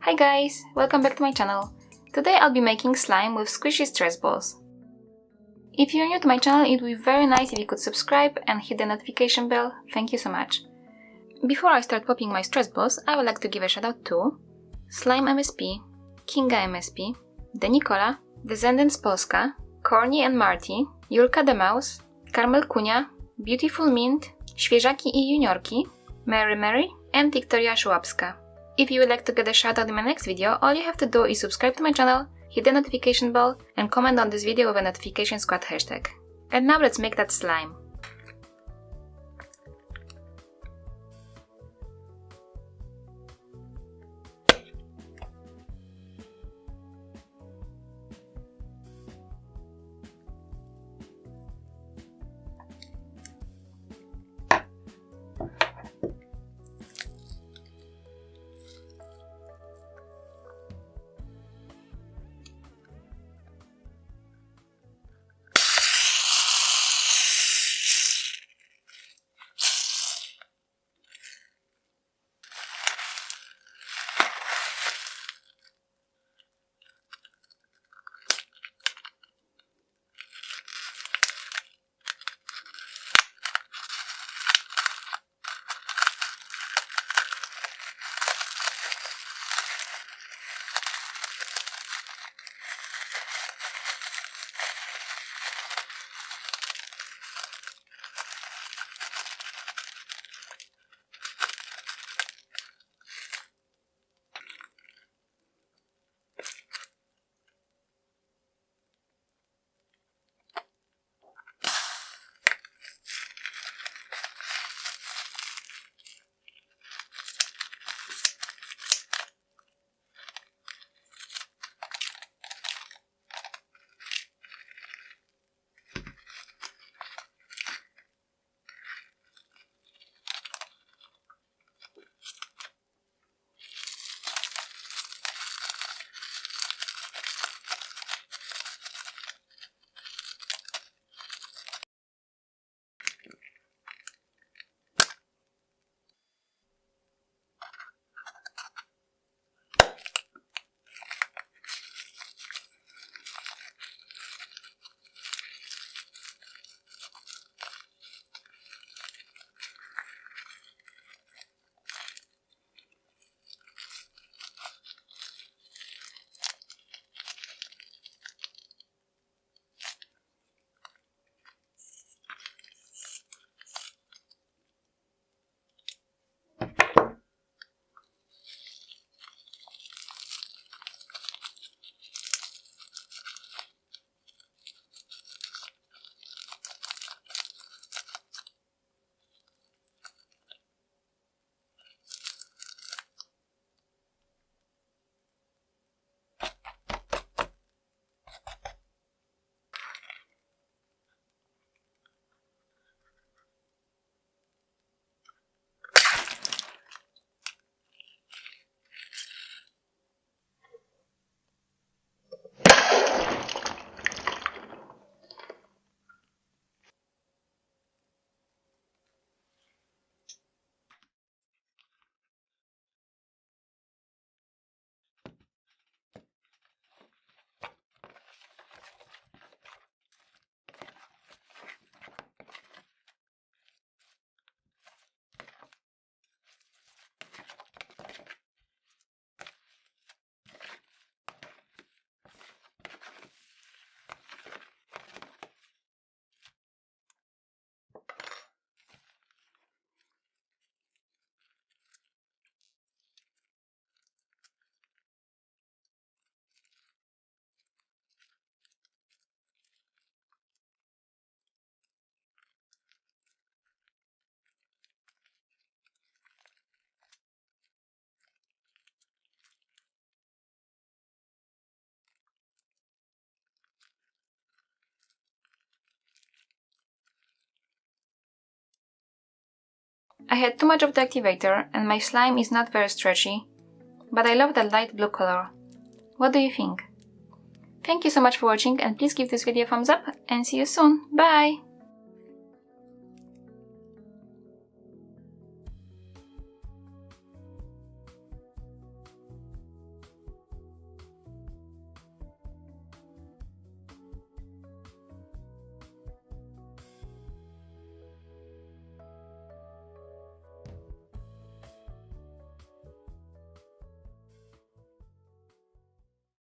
Hi guys, welcome back to my channel. Today I'll be making slime with squishy stress balls. If you're new to my channel, it would be very nice if you could subscribe and hit the notification bell. Thank you so much. Before I start popping my stress balls, I would like to give a shout out to Slime MSP, Kinga MSP, Denikola, Descendants Polska, Corny and Marty, Julka the Mouse, Karmel Kunia, Beautiful Mint, Świeżaki i Juniorki, Mary and Wiktoria Szłapska. If you would like to get a shout out in my next video, all you have to do is subscribe to my channel, hit the notification bell, and comment on this video with a notification squad hashtag. And now let's make that slime. I had too much of the activator and my slime is not very stretchy, but I love that light blue color. What do you think? Thank you so much for watching and please give this video a thumbs up and see you soon. Bye!